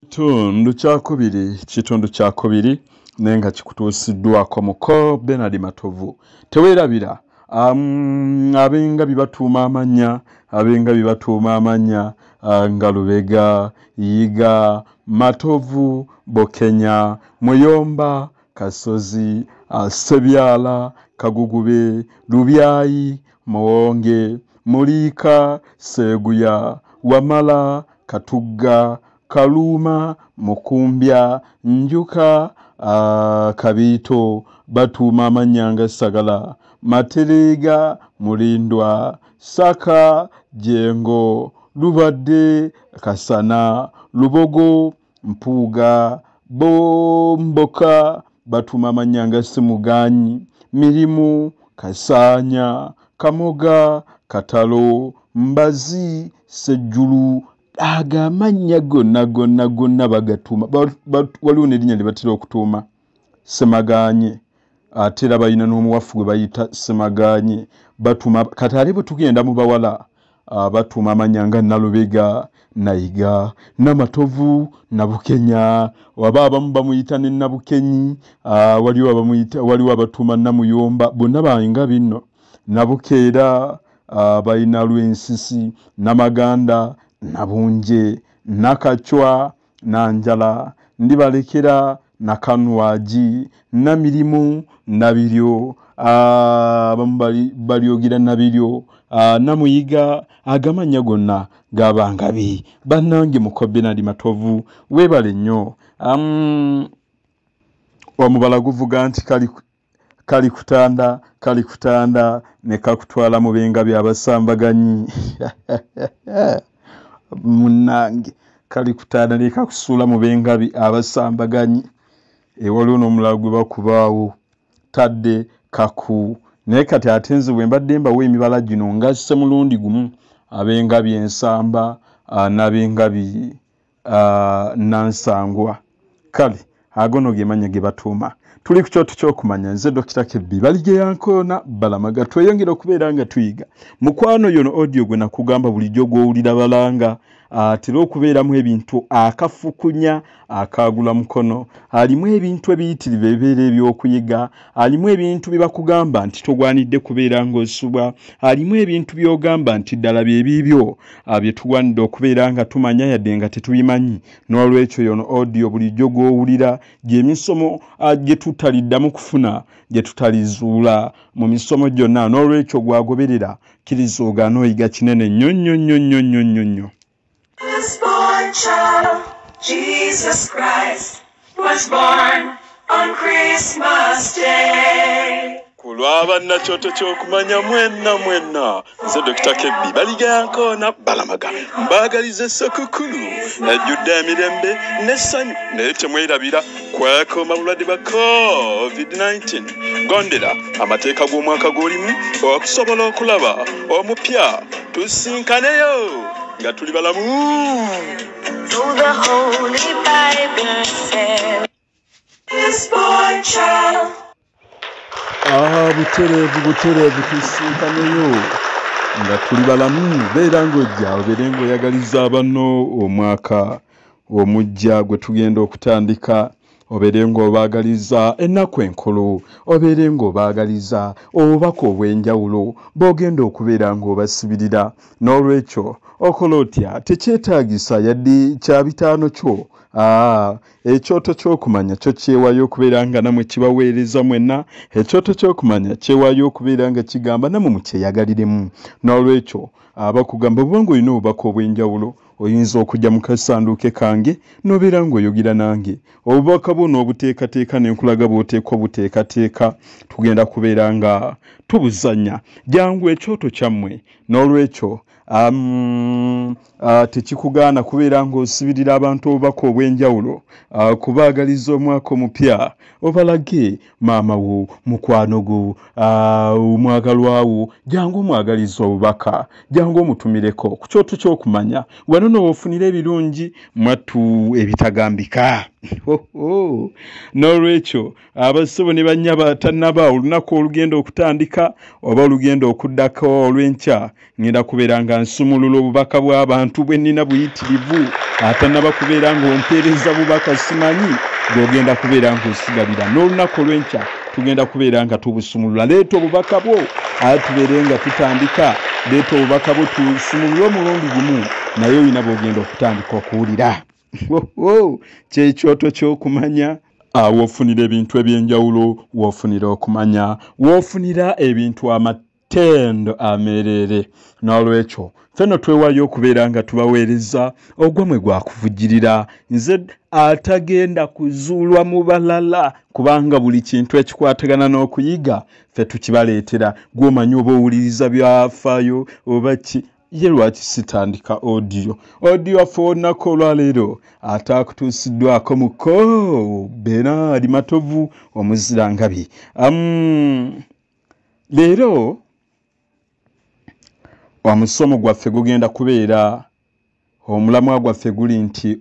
Kitundu kyakubiri nenga kikutuusiddwako muko Bernard Matovu. Teweerabira abenga bibatuuma amanya nga Lubega, Yiga, Matovu, Bokenya, Muyomba, Kasozi, Sebyala, Kagugube, Lubyayi, Muwonge, Muliika, Seguya, Wamala, Katugga, Kaluma, Mukumbya, Njuka, Kabiito, batuuma amannya nga Sagala, Materega, Mulindwa, Saka, Jengo, Lubadde, Kasana, Lubogo, Mpuuga, Bomboka, batuuma amannya nga Simuganyi, Mirimu, Kasaanya, Kamoga, Katalo, Mbazi, Sejjulu, aga amannya gonna bagatuuma. Waliwo n'erinnya lye batera okutuuma Semaganye, ate era balina n'omuwafu gwe bayita Semaganye. Batuuma kati ate bwe tugenda mu bawala batuuma amannya nga Nalubega, Nayiga, Namatovu, Nabukenya, waba abamu bamuyita ne Nabukenyi, waliwo abatuuma Namuyomba, bonna banga binno. Nabukeera, balina Lwensisi, Namaganda, Nabunje, Nakachwa, Nanjala, Ndibalekera, Nakanwaji, Namirimu, Nabiryo, balyogira Nabiryo, Namuyiga, agamanya gonna gabangabi. Bannange muko Bernard Matovu, weebale nnyo. Omubala guvuga nti kali kutanda ne kakutwala mu benga byabasambaganyi. Munnange kali kutanda ne kakusuula mu bengabi abasambaganyi. Waliwo n'omulala gwe bakubaawo tadde kaku. Naye kati ate nze bwe mbadde mbawo emibala gino ngasse mulundi gumu ab'engabi ensamba n'ab'engabi nansangwa. Kale agono ge manya ge batuuma. Tuli ku kyoto ky'okumanya. Nze Dr. Kebbi Balige yankoona Balamaga. Tweyongera okubeera nga tuyiga. Mukwano yono audio gwe nakugamba bulijjo gw'owulira balanga atera okubeeramu ebintu akafukunya akaagula mukono. Alimu ebintu ebiyitirivu ebibeera ebyokuyiga. Alimu ebintu bye bakugamba nti togwanidde kubeera ng'osubwa. Alimu ebintu by'ogamba nti ddala byebibyo bye tugwanidde okubeera nga tumanya yadde nga tetubimanyi. N'olwekyo yono audio bulijjo gw'owulira gy'emisomo gye tutaliddamu kufuna gye tutalizuula mu misomo gyonna. N'olwekyo gwagoberera kkiriza ogaana oyiga kinene nnyo. This born child, Jesus Christ, was born on Christmas Day. Kulwaba na kyoto ky'okumanya mwenna nze Dr. Kebbi Balige yankoona Balamaga mbagaliza Ssekukkulu ejjudde emirembe n'essanyu naye temwerabira kwekoma bulwadde bwa COVID-19. Gondera amateeka g'omwaka gw'olimu okusobola okulaba omupya tusinkaneyo nga tuli balamu. So the Holy Bible says, this born child. Butereevu tusinkaneyo nga tuli balamu. Beera ng'ojja obeere ng'oyagaliza banno omwaka omujja gwe tugenda okutandika. Obeere ng'obaagaliza ennaku enkulu. Obeere ng'obaagaliza obubaka obw'enjawulo bw'ogenda okubeera ng'obasibirira. N'olwekyo okola otya tekyetaagisa yadde kya bitaano kyo. Ekyoto ky'okumanya kyo kyewaayo okubeera nga namwe kibaweereza mwenna. Ekyoto ky'okumanya kyewaayo okubeera nga kigamba namwe mukyeyagaliremu. N'olwekyo abakugamba bwanga olina obubaka obw'enjawulo oyinza okujja mu kasanduuke kange n'obeera ng'oyogera nange. Obubaka bwo n'obuteekateeka ne nkulaga bw'oteekwa buteekateeka. Tugenda kubeera nga tubuzanya. Jangu ekyoto kyammwe. N'olwekyo tekikugaana kubeera ng'osibirira abantu obubaka obw'enjawulo kubaagaliza omwaka omupya. Obalage maama wo, mukwano gwo, omwagalwa wo, jangu omwagaliza obubaka. Jangu omutumireko ku kyoto ky'okumanya. Wano n'ofunira ebirungi mwattu ebitagambika. N'olwekyo abasibo ne bannyaba tannaba olunaku olugenda okutandika oba olugenda okuddako olw'enkya ngenda kubeera nga nsumulula obubaka bw'abantu bwe nnina buyitirivu atannaba kubeera ng'ompeereza bubaka simanyi bw'ogenda kubeera ng'osigalira n'olunaku olw'enkya tugenda kubeera nga tubusumulula leeta obubaka bwo tubeere nga tutandika leeta obubaka bwo tusumulule omulundi gumu naye olina bw'ogenda okutandika okuwulira kyekyoto ky'okumanya woofunira ebintu eby'enjawulo woofunira okumanya woofunira ebintu amatendo ameerere n'olwekyo ffenno twewaayo okubeera nga tubaweereza ogwamwe gwakuvujjirira nze atagenda kuzuulwa mu balala kubanga buli kintu ekikwatagana n'okuyiga ffe tukibaleetera gw'omanyi oba owuliriza byafaayo oba ki ye lwaki sitandika audio waffe olunaku olwaleero ataakutuusiddwako muko Bernard Matovu omuzirangabi leero omusomo gwaffe gugenda kubeera omulamwa gwaffe guli nti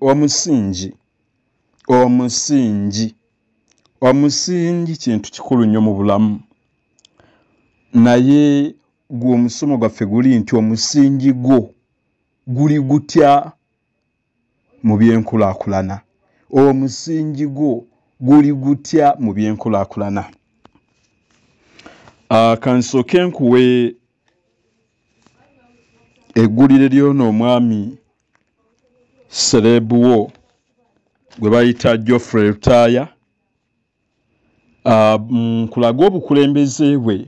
omusingi kintu kikulu nnyo mu bulamu naye gwe omusomo gwaffe guli nti omusingi gwo guli gutya mu byenkulaakulana omusingi gwo guli gutya mu byenkulaakulana kansooke nkuwe eggulire ly'ono omwami serebu wo gwe bayita Geoffrey Rutaaya nkulaga obukulembeze bwe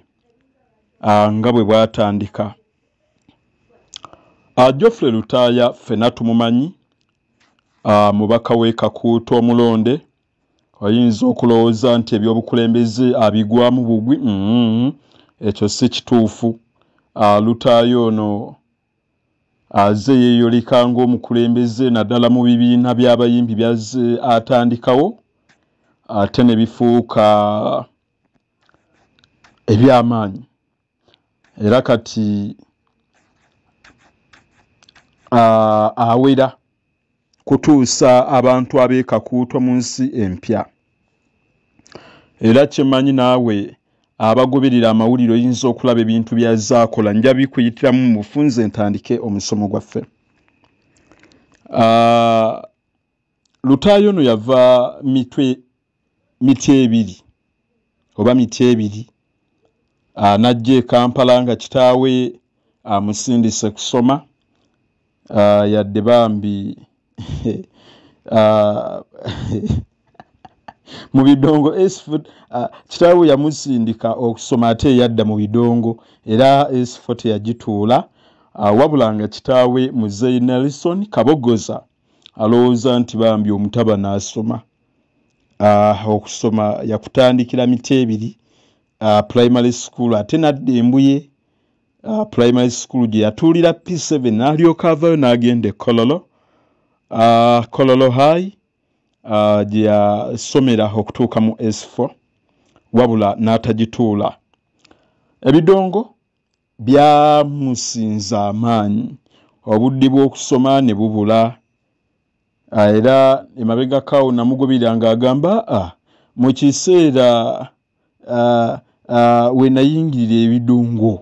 nga bwe bwatandika Geoffrey Rutaaya ffenna tumumanyi mubaka w'e Kakuuto omulonde oyinza okulowooza nti ebyobukulembeze abigwamu bugwi ekyo si kituufu Rutaaya ono aze yeeyoleka ng'omukulembeze naddala mu bibiina by'abayimbi byazze atandikawo ate ne bifuuka eby'amaanyi era kati awera kutuusa abantu ab'e Kakuuto mu nsi empya era kyemmanyi naawe abagoberera amawulire oyinza okulaba ebintu byazaakola nja bikuyitiramu mu bufunze ntandike omusomo gwaffe Rutaaya ono yava miti ebiri najja e Kampala nga kitaawe amusindise kusoma yadde bambi mu bidongo kitaawe yamusindika okusoma ate yadda mu bidongo era S4 teyagituula wabula nga kitaawe Muzeeyi Nelson Kabogoza alowooza nti bambi omutaba n'asoma okusoma yakutandikira miti ebiri primary school ate nadda Embuye primary school gye yatuulira P7 n'alyoka avayo n'agenda e Kololo High gye yasomera okutuuka mu S4 wabula n'atagituula ebidongo byamusinza amaanyi obudde bw'okusoma ne bubula era emabegakawo namugobera ng'agamba mu kiseera we nayingirira ebidongo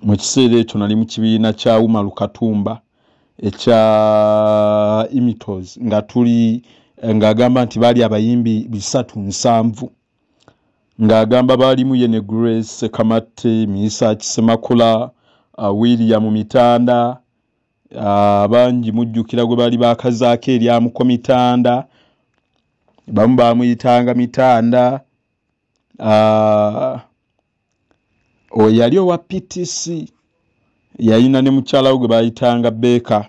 mu kiseera ekyo nali mu kibiina kya Umaru Katumba ekya Imitos nga tuli ng'agamba nti baali abayimbi 370 ng'agamba baalimu Yene Grace Kamatte Miisa Kisemakula William Mitanda bangi mujjukira gwe baali bakazaako eryamu ko Mitanda bamu baamuyitanga Mitanda yali owa PTC yalina ne mukyala we gwe bayitanga Beeka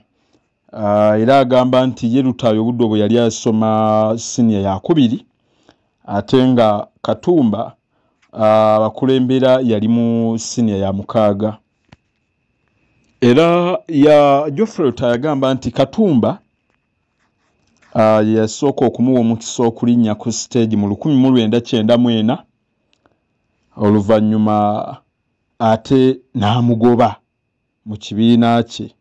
era agamba nti ye Rutaaya obudde obwo yali asoma senior ya 2 ate nga Katumba abakulembera yali mu senior ya 6 era ya Geoffrey Rutaaya agamba nti Katumba yasooka okumuwa omukisa okulinnya ku stage mu 1994 oluvannyuma ate n'amugoba mu kibiina kye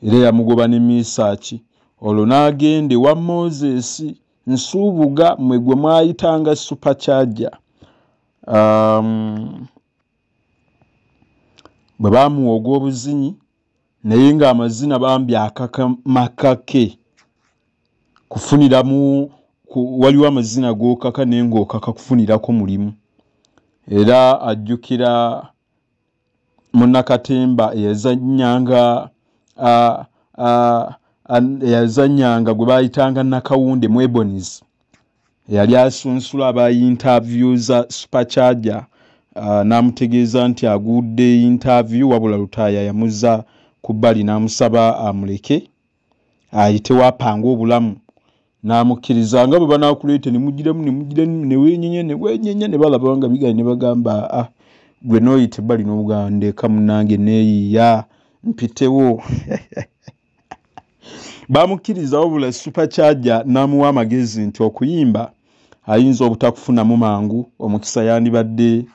era yamugoba ne Misaaki olwo n'agenda ewa Moses Nsubuga mwe gwe mwayitanga Supercharger. Bwe bamuwa ogw'obuzinyi naye ng'amazina bambi akakamakake kufuniramu waliwo amazina g'okaka naye ng'okaka kufunirako mulimu. Era ajjukira Munnakatemba eyazannyanga gwe bayitanga Nakawunde mu Ebonies. Yali asunsula abayinterview za Supercharger n'amutegeeza nti agudde interview wabula Lutaaya yamuza ku bbali n'amusaba amuleke ayitewo apange obulamu n'amukkiriza nga bwe banaakuleeta ne mugiramu ne weenyenya ne balaba nga biganye ne bagamba gwe nooyita ebbali n'obugandeka munnange neeyiya mpitewo. Bamukkiriza wabula Supercharger n'amuwa amagezi nti okuyimba ayinza obutakufunamu mangu, omukisa yandibadde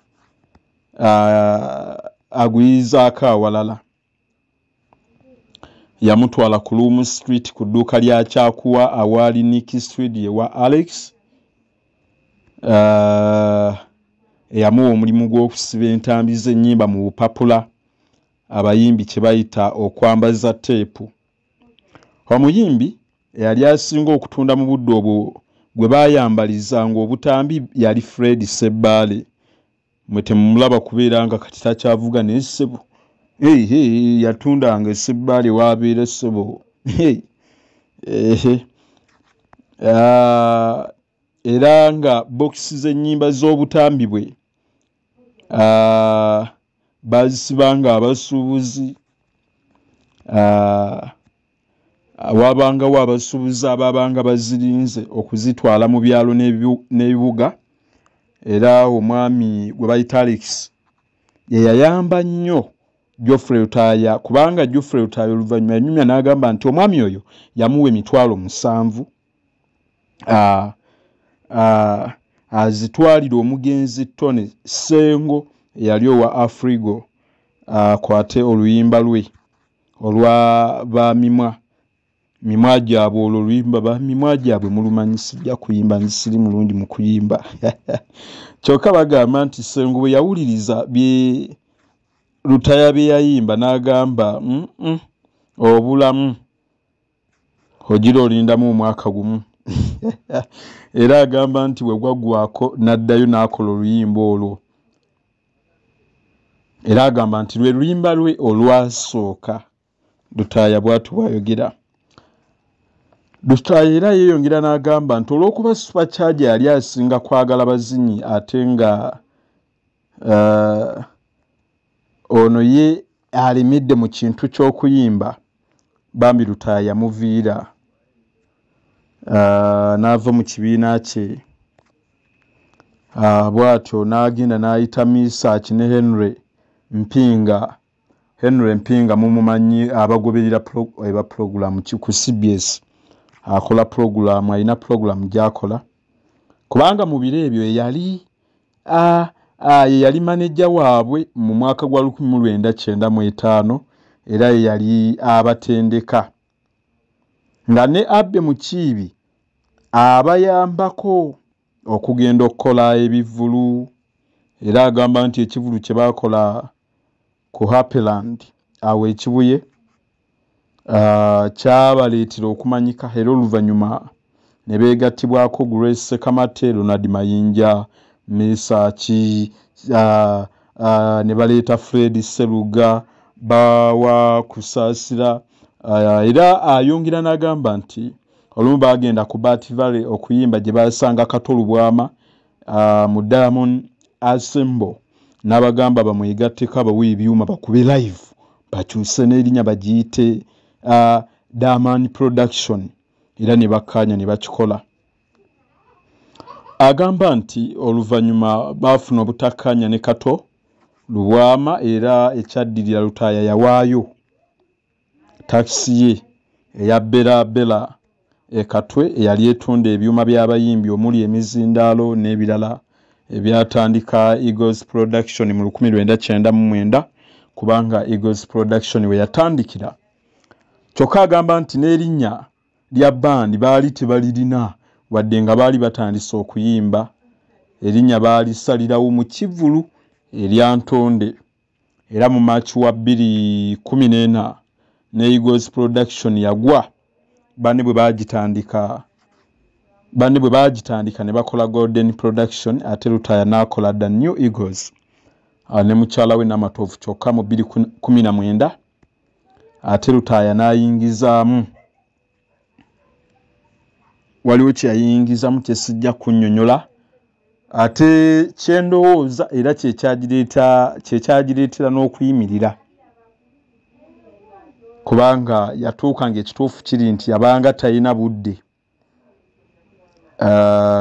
aguyizaako awalala. Yamutwala ku Loom Street ku dduuka lya Kyakuwa awaali Nick Street ewa Alex. Yamuwa omulimu gw'okusiba entambi z'ennyimba mu bupapula abayimbi kye bayita okwambaza teepu. Omuyimbi yali asinga okutunda mu budde obwo gwe baayambalizanga obutambi yali Fred Ssebbale. Mwe temumulaba kubeera nga kati takyavuga naye ssebo yatundanga Ssebbale waabeera ssebo. Era nga bokisi z'ennyimba z'obutambi bwe bazisibanga abasuubuzi. Wabangawo abasuubuzi ababanga bazirinze okuzitwala mu byalo n'ebibuga. Era omwami gwe bayita Alex ye yayamba nnyo Geoffrey Lutaaya kubanga Geoffrey Lutaaya oluvannyuma yanyumya n'agamba nti omwami oyo yamuwa emitwalo 7 azitwalira omugenzi Tony Ssengo eyali owa Afrigo akwate oluyimba lwe olwa bamimwa gyabwe. Olwo oluyimba bamimwa gyabwe mulumanyi sijja kuyimba nsiri mulungi mu kuyimba. Kyokka bagamba nti Ssengo bwe yawuliriza bye Lutaaya bye yayimba n'agamba obulamu ogira olindamu omwaka gumu. Era agamba nti bwe gwaggwako n'addayo n'akola oluyimba olwo. Era agamba nti lwe luyimba lwe olwasooka. Lutaaya bw'atu bw'ayogera. Lutaaya era yeeyongera n'agamba nti olw'okuba Supercharger yali asinga kwagala bazinyi ate nga ono ye alemedde mu kintu ky'okuyimba, bambi Lutaaya yamuviira n'ava mu kibiina kye. Bw'atyo n'agenda n'ayita Misaaki ne Henry Mpinga mumumanyi abagoberera program ku CBS. Akola program, alina program gy'akola kubanga mu biro ebyo yali manager waabwe mu mwaka gwa 1995 era yali abatendeka nga ne Abbe Mukiibi abayambako okugenda okukola ebivulu. Era agamba nti ekivulu kye bakola ku Happyland awo ekibuye kyabaleetera okumanyika. Era oluvannyuma ne beegattibwako Grace Sekamate, Ronald Mayinja, Misaaki, ne baleeta Fred Sseruga bawa kusaasira. Era ayongera n'agamba nti olumu bagenda ku Bat Valley okuyimba gye basanga Katolu Bwama mu Diamond Assemble n'abagamba bamwegatteko abawe ebyuma bakube live bakyuse n'erinnya bagiyite Diamond Production. Era ne bakkaanya ne bakikola. Agamba nti oluvannyuma baafuna obutakkaanya ne Kato Lubwama era ekyaddirira Lutaaya yawaayo takisi ye eya Bela Katwe eyali etunda ebyuma by'abayimbi omuli emizindaalo n'ebirala ebyatandika Eagles Production mu 1999 kubanga Eagles Production we yatandikira. Kyokka agamba nti n'erinnya lya bandi baali tebalirina wadde nga baali batandise okuyimba. Erinnya baalisalirawo mu Kivulu erya Ntonde. Era mu Maaci wa 2014 ne Eagles Production yagwa. Banne bwe bagitandika ne bakola Golden Production ate Lutaya n'akola The New Eagles. Ne mukyala we Namatovu kyokka mu 2019 ate Lutaya n'ayingizaamu. Waliwo kye yayingizamu kye sijja kunnyonnyola ate kyendowooza era kyekyagireetera n'okuyimirira kubanga yatuuka ng'ekituufu kiri nti yabanga talina budde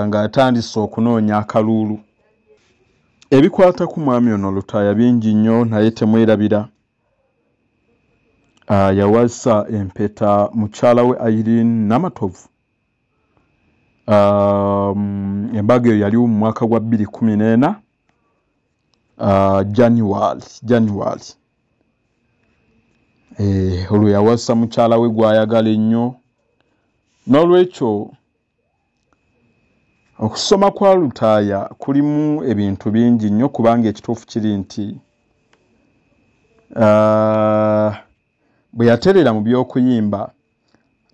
ng'atandise okunoonya akalulu. Ebikwata ku mwami ono Lutaya bingi nnyo naye temwerabira. Yawasa empeta mukyala we Irene Namatovu. Embaga eyo yaliwo mu mwaka gwa 2014 January. Olwo yawasa mukyala we gwayagala ennyo. N'olwekyo okusoma kwa Lutaya kulimu ebintu bingi nnyo kubanga ekituufu kiri nti bwe yaterera mu by'okuyimba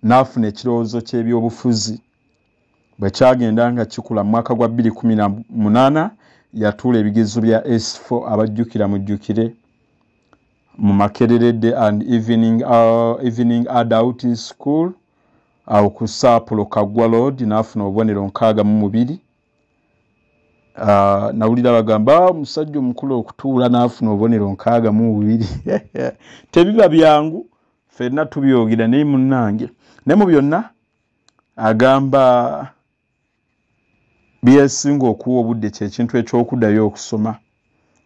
n'afuna ekirowoozo ky'ebyobufuzi. Bwe kyagenda nga kikula mu mwaka gwa 2018 yatuula ebigezo bya S4 abajjukira mujjukire mu Makerere and Evening Adult School awo ku Saapulo Kaggwa Road n'afuna obubonero 62. Nawulira bagamba omusajja omukulu okutuula n'afuna obubonero 62. Tebiba byangu ffenna tubyogera naye munnange ne mu byonna agamba byesinga okuwa obudde kyekintu ekyokuddayo okusoma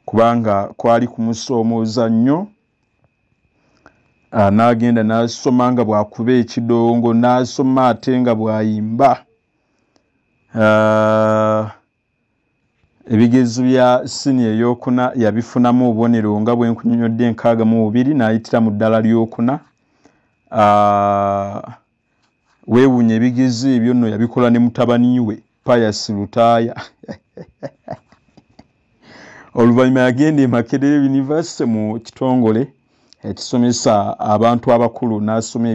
kubanga kwali kumusoomooza nnyo. N'agenda n'asoma nga bw'akuba ekidongo n'asoma ate nga bw'ayimba. Ebigezo bya siniya ey'okuna yabifunamu obubonero nga bwe nkunnyonnyodde 62 n'ayitira mu ddala ly'okuna. Weewuunya ebigezo ebyo nno yabikola ne mutabani we Pius Lutaya. Oluvannyuma yagenda e Makerere University mu kitongole ekisomesa abantu abakulu n'asoma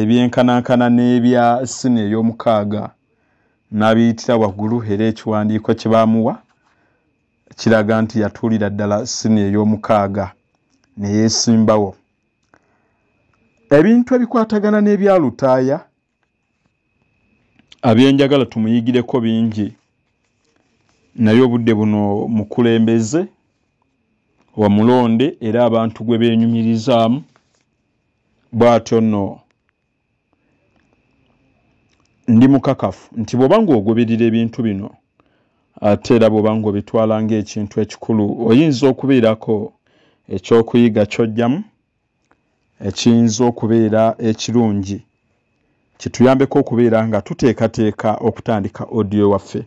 ebyenkanankana n'ebya siniya ey'omukaaga n'abiyitira waggulu era ekiwandiiko kye baamuwa kiraga nti yatuulira ddala siniya ey'omukaaga ne yeesimbawo. Ebintu ebikwatagana n'ebya Lutaya abyenjagala tumuyigireko bingi naye obudde buno mukulembeze wamulonde era abantu gwe beenyumirizaamu bw'atyo nno ndi mukakafu nti bw'oba ng'ogoberera ebintu bino ate era bw'oba ng'obitwala ng'ekintu ekikulu oyinza okubeerako ekyokuyiga ky'ojjamu ekiyinza okubeera ekirungi kituyambeko okubeera nga tuteekateeka okutandika audio waffe.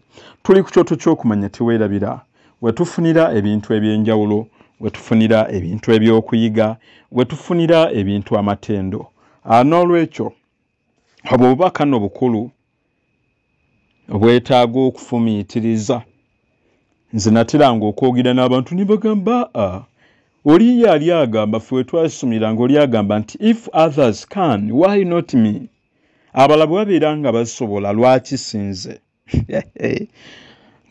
Tuli ku kyoto ky'okumanya teweerabira wetufunira ebintu eby'enjawulo, wetufunira ebintu eby'okuyiga, wetufunira ebintu amatendo. N'olwekyo obwo obubaka nno bukulu obwetaaga okufumiitiriza. Nze nateranga okwogera n'abantu ne bagamba oli yali agamba ffe we twasomera ng'oli agamba nti if others can why not me? Abala bwe babeera nga basobola lwaki sinze?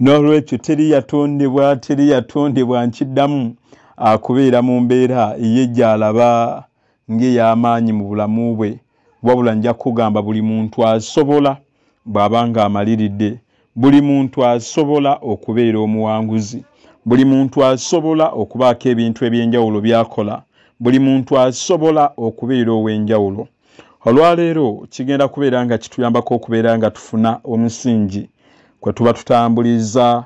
N'olwekyo teri yatondebwa nkiddamu akubeera mu mbeera ye gy'alaba ng'ey'amaanyi mu bulamu bwe, wabula nja kugamba buli muntu asobola bw'aba ng'amaliridde, buli muntu asobola okubeera omuwanguzi, buli muntu asobola okubaako ebintu eby'enjawulo by'akola, buli muntu asobola okubeera ow'enjawulo. Olwaleero kigenda kubeera nga kituyambako okubeera nga tufuna omusingi kwe tuba tutambuliza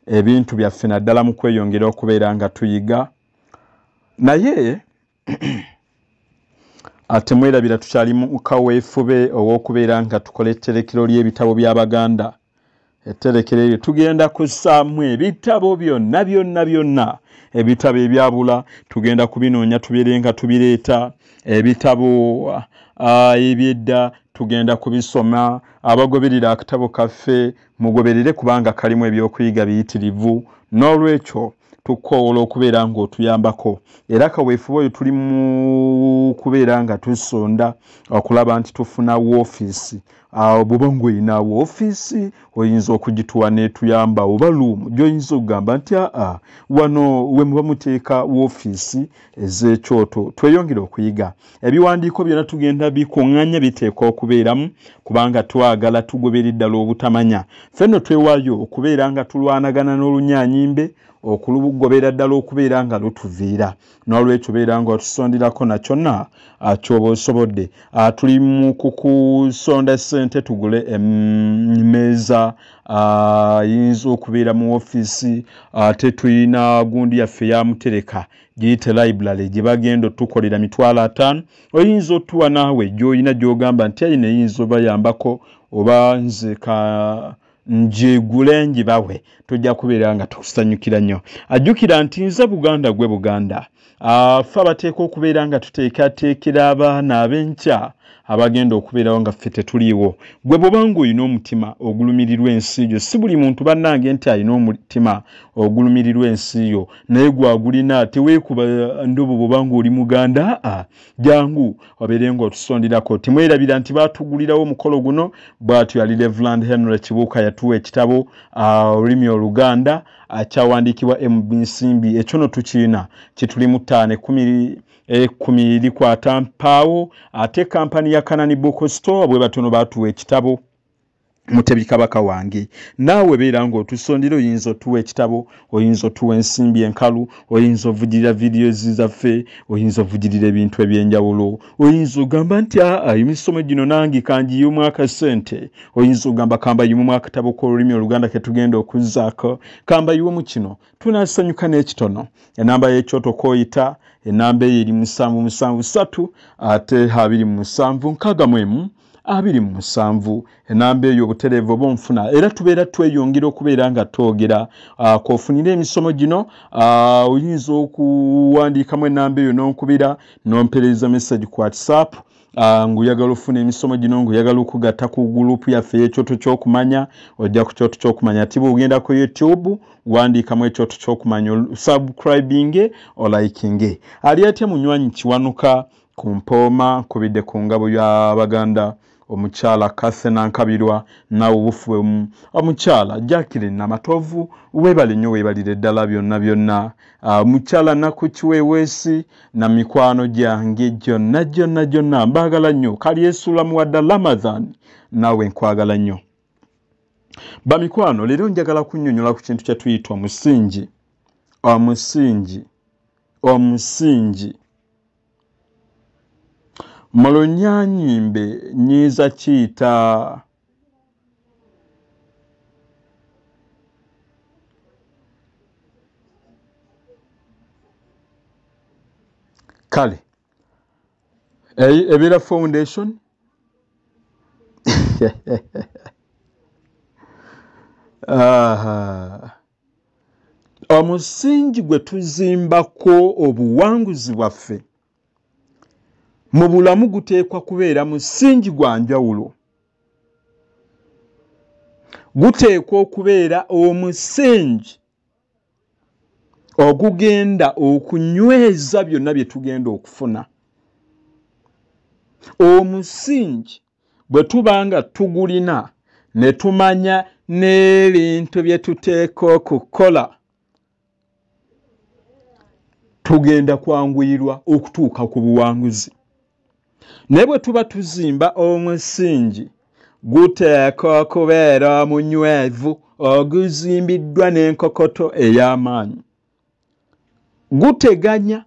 ebintu byaffe naddala mu kweyongera okubeera nga tuyiga. Naye ate mwerabira tukyali mu kaweefube ow'okubeera nga tukola etterekero ly'ebitabo by'Abaganda etterekero tugenda kussaamu ebitabo byonna ebitabo ebyabula tugenda kubinoonya tubeere nga tubireeta ebitabo ebyedda tugenda kubisoma abagoberera akatabo kaffe mugoberere kubanga kalimu ebyokuyiga biyitirivu n'olwekyo tukoola okubeera ng'otuyambako era kaweefube oyo tuli mu kubeera nga tusonda okulaba nti tufuna woofiisi bw'oba ng'olina woofiisi oyinza okugituwa n'etuyamba oba luumu gy'oyinza okugamba nti wano we muba muteeka woofiisi ez'ekyoto tweyongere okuyiga ebiwandiiko byonna tugenda bikuŋŋaanya biteekwa okubeeramu kubanga twagala tugobere ddala obutamanya ffenno twewaayo okubeera nga tulwanagana n'olunyaanyimbe okulugobera ddala okubeera nga lutuviira n'olwekyo beera nga otusonderako na kyonna ky'oba osobodde tuli mu kukusonda ssente tugule emmeeza yinza okubeera mu woofiisi ate tulina gundi yaffe yamutereka giyite library gye bagenda otukolera $5,000 oyinza otuwa naawe gy'olina gy'ogamba nti ayina eyinza obayambako oba nze njegule njibawe tujja kubeera nga tukusanyukira nnyo ajjukira nti nze Buganda gwe Buganda ffe abateeka okubeera nga tuteekateekera abaana ab'enkya abagenda okubeerawo nga ffe tetuliiwo gwe bw'oba ng'olina omutima ogulumirirwa ensi yo si buli muntu bannange nti alina omutima ogulumirirwa ensi yo naye gwagulina teweekuba ndobo bw'oba ng'oli Muganda jangu obeere ng'otusonderako timwerabira nti baatugulirawo omukolo guno bw'atyo yali Reverend Henry Kibuuka yatuwa ekitabo olulimi Oluganda kyawandiikibwa MB Nsimbi ekyono tukirina kituli mu 5 likwata mpaawo ate kampani ya Kanani Book Store bwe batono batuwa ekitabo Mutebi Kabaka wange naawe beera ng'otusondera oyinza otuwa ekitabo oyinza otuwa ensimbi enkalu oyinza ovugirira videos zaffe oyinza ovugirira ebintu ebyenjawulo oyinza ogamba nti emisomo gino nange kanjiyumu akasente oyinza ogamba kamba yumu akatabo k'olulimi Oluganda ke tugenda okuzzaako kamba yumu kino tunasanyuka n'ekitono enamba y'ekyoto k'oyita enamba eyo eri 773 ate 276 27 enamba eyo obutereevu oba onfuna era tubeera tweyongera okubeera nga twogera k'ofunira emisomo gino oyinza okuwandiikamu enamba eyo n'onkubira n'ompeereza message ku WhatsApp ng'oyagala ofuna emisomo gino ng'oyagala okugatta ku gurupu yaffe y'ekyoto ky'okumanya ojja ku kyoto ky'okumanya ati bw'ogenda ku YouTube wandiikamu ekyoto ky'okumanya subscribing olikinge ali atya munywanyi Kiwanuka ku Mpooma kubidde ku ngabo y'Abaganda omukyala Kathena Nkabirwa nawe obufuwe omukyala Jacqueline Namatovu webale nnyo webalire ddala byonna omukyala Naku Kiweweesi na mikwano gyange gyonna mbaagala nnyo kali esulamu wadda Ramadhan nawe nkwagala nnyo bamikwano leero njagala kunnyonnyola ku kintu kye tuyita omusingi mu Lunyaanyimbe nyiza kiyita kale ebeera foundation omusingi gwe tuzimbako obuwanguzi bwaffe mu bulamu guteekwa kubeera musingi gwa njawulo guteekwa okubeera omusingi ogugenda okunyweza byonna bye tugenda okufuna omusingi bwe tuba nga tugulina ne tumanya n'ebintu bye tuteeka okukola tugenda kwanguyirwa okutuuka ku buwanguzi naye bwe tuba tuzimba omusingi guteekwa okubeera munywevu oguzimbiddwa n'enkokoto ey'amaanyi guteganya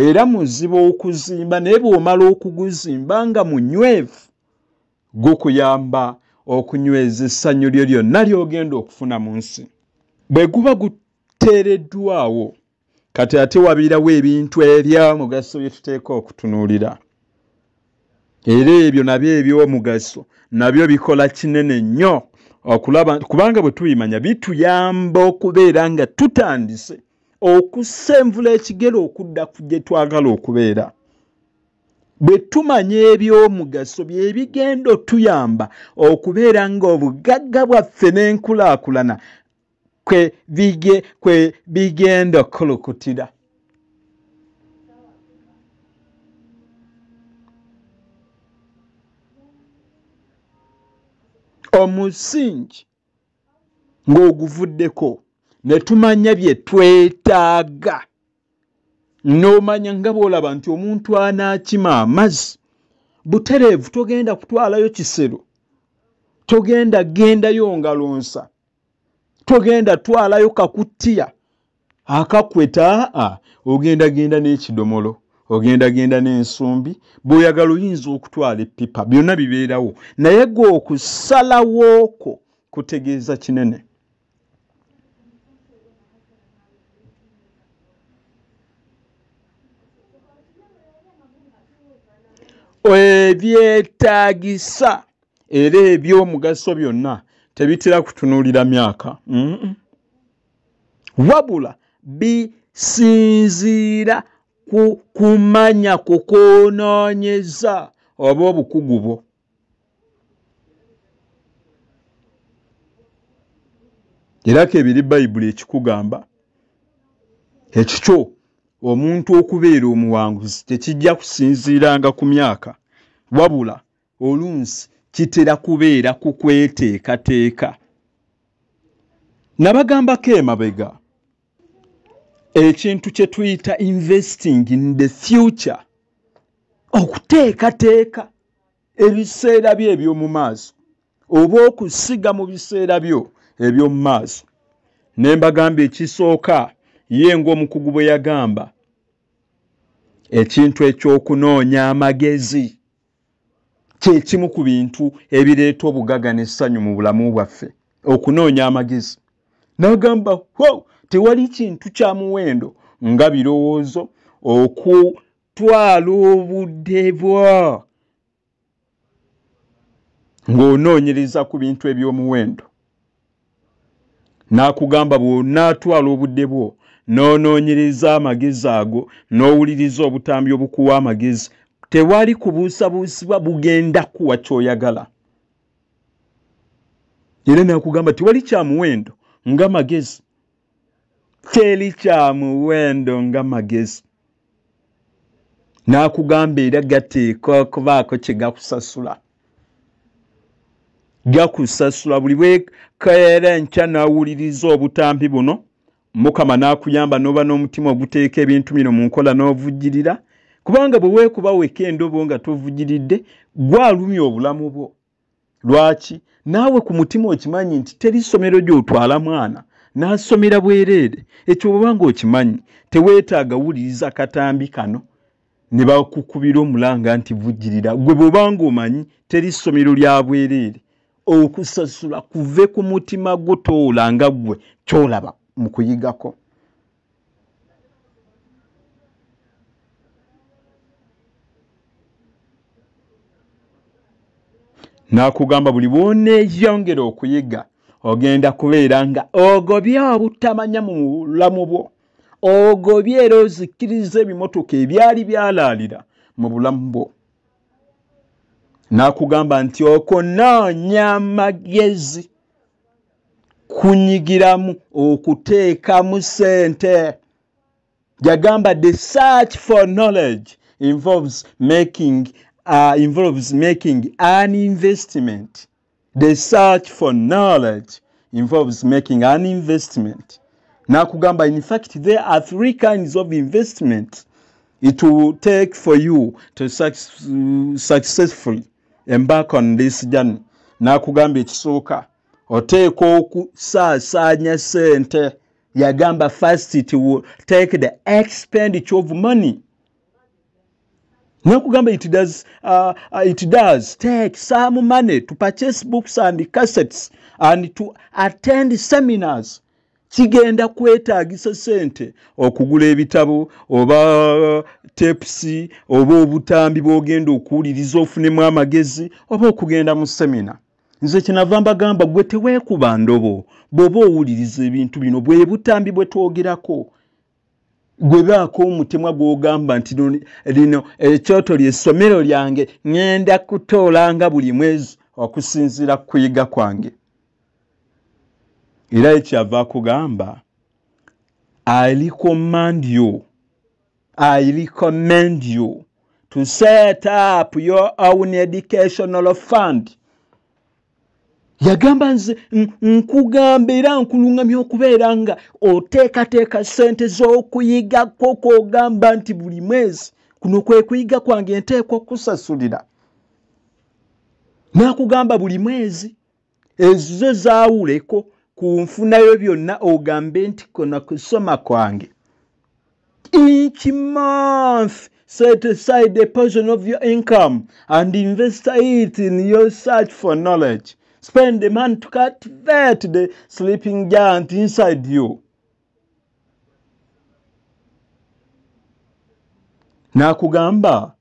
era muzibu okuzimba naye bw'omala okuguzimba nga munywevu gukuyamba okunyweza essanyu lyo lyonna ly'ogenda okufuna mu nsi bwe guba guteereddwawo kati ate wabiirawo ebintu ebyomugaso bye tuteeka okutunuulira era ebyo nabyo eby'omugaso nabyo bikola kinene nnyo okulaba kubanga bwe tuyimanya bituyamba okubeera nga tutandise okusenvula ekigero okudda ku gye twagala okubeera. Bwe tumanya ebyomugaso bye bigenda otuyamba okubeera nga obugagga bwaffe n'enkulaakulana kwe bigenda okulukutira. Omusingi ng'oguvuddeko ne tumanya bye twetaaga, n'omanya nga bw'olaba nti omuntu anaakima amazzi butereevu, togenda kutwalayo kisero, togenda gendayo ngalonsa, togenda twalayo kakutiya akakweta, ogenda genda n'ekidomolo, ogenda genda n'ensumbi, bw'oyagala oyinza okutwala eppipa, byonna bibeerawo, naye gwe okusalawooko kutegeeza kinene. Ebyetaagisa era eby'omugaso byonna tebitera kutunuulira myaka, wabula bisinziira ku kumanya kukonoonyeza oba obukugu bwo. Era kebiri Bayibuli ekikugamba. Ekikyo omuntu okubeera omuwanguzi tekijja kusinziiranga ku myaka, wabula olunsi kitera kubeera ku kweteekateeka. Nabagambako emabega ekintu kye tuyita investing in the future, okuteekateeka ebiseera byo eby'omu maaso oba okusiga mu biseera byo eby'omu maaso. Ne mbagamba ekisooka ye ng'omukugu bwe yagamba, ekintu eky'okunoonya amagezi kye kimu ku bintu ebireeta obugaga n'essanyu mu bulamu bwaffe, okunoonya amagezi. N'agamba tewali kintu kya muwendo nga birowoozo okutwala obudde bwo ng'onoonyereza ku bintu eby'omuwendo. N'akugamba bw'onaatwala obudde bwo n'onoonyereza amagezi ago n'owuliriza obutambi obukuwa amagezi, tewali kubuusabuusibwa, bugenda kuwa ky'oyagala. Era n'akugamba tewali kya muwendo nga magezi, teri kya muwendo nga magezi. N'akugamba era gateeka okubaako kye gakusasula. Gakusasula buli bwekaera enkya n'awuliriza obutambi buno, Mukama n'akuyamba n'oba n'omutima oguteeka ebintu bino mu nkola n'ovujjirira, kubanga bwe weekuba weka endobo nga tovujjiridde gwalumya obulamu bwo. Lwaki? Naawe ku mutima okimanyi nti teri ssomero gy'otwala mwana n'asomera bwereere. Ekyo bw'obanga okimanyi teweetaaga wuliriza katambi kano ne bakukubira omulanga nti vujjirira. Gwe bw'obanga omanyi teri ssomero lya bwereere, okusasula kuve ku mutima gwo, toolanga gwe ky'olaba mu kuyigako. N'akugamba buli bw'oneeyongera okuyiga ogenda kubeera nga ogobye obutamanya mu bulamu bwo, ogobye era ozikkiriza ebimotoka ebyali byalaalira mu bulamu bwo. N'akugamba nti okunoonya amagezi kunyigiramu okuteekamu ssente. Yagamba the search for knowledge involves making an investment. The search for knowledge involves making an investment. Nakugamba, in fact, there are 3 kinds of investment it will take for you to successfully embark on this journey. Nakugamba ekisooka oteeka okusaasaanya ssente. Yagamba first it will take the expenditure of money. Nakugamba it does take some money to purchase books and cassettes and to attend seminars. Kigenda kwetaagisa ssente okugula ebitabo oba tepsi oba obutambi bw'ogenda okuwuliriza ofunemu amagezi oba okugenda mu semina. nze kinava mbagamba gwe teweekuba ndobo bw'oba owuliriza ebintu bino bwe butambi bwe twogerako gwe baako omutemwa gw'ogamba nti lino ekyoto ly'essomero lyange ŋŋenda kutoolanga buli mwezi okusinziira ku kuyiga kwange. Era ekyava akugamba I recommend you to set up your own educational fund. Yagamba nze nkugamba era nkulungamya okubeera nga oteekateeka ssente z'okuyigako kw'ogamba nti buli mwezi kuno kwe kuyiga kwange nteekwa okusasulira. Nakugamba buli mwezi ezo zaawuleko ku nfunayo byonna ogambe nti kona kusoma kwange. Each month set aside a portion of your income and invest it in your search for knowledge. Spend the money to cultivate the sleeping giant inside you. Nakugamba,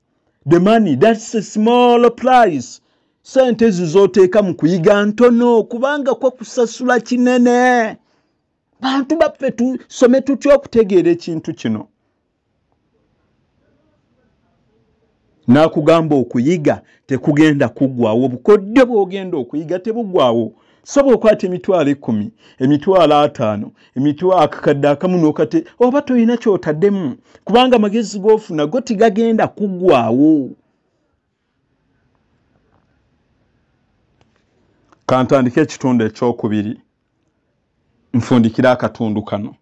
the money, that's a small price. Sente zizoteeka mu kuyiga ntono kubanga kwa kusasula kinene. Bantu baffe tusome tutya okutegeera ekintu kino. Nakugamba okuyiga tekugenda kuggwaawo obukodde bw'ogenda okuyiga tebuggwaawo. Sobola okwata emitwalo 10, emitwalo 5, emitwalo akakadde akamu n'okate oba toyina kyotaddemu kubanga amagezi g'ofuna go tigagenda kuggwaawo. Kantandika ekitundu ekyokubiri nfundikira akatundu kano.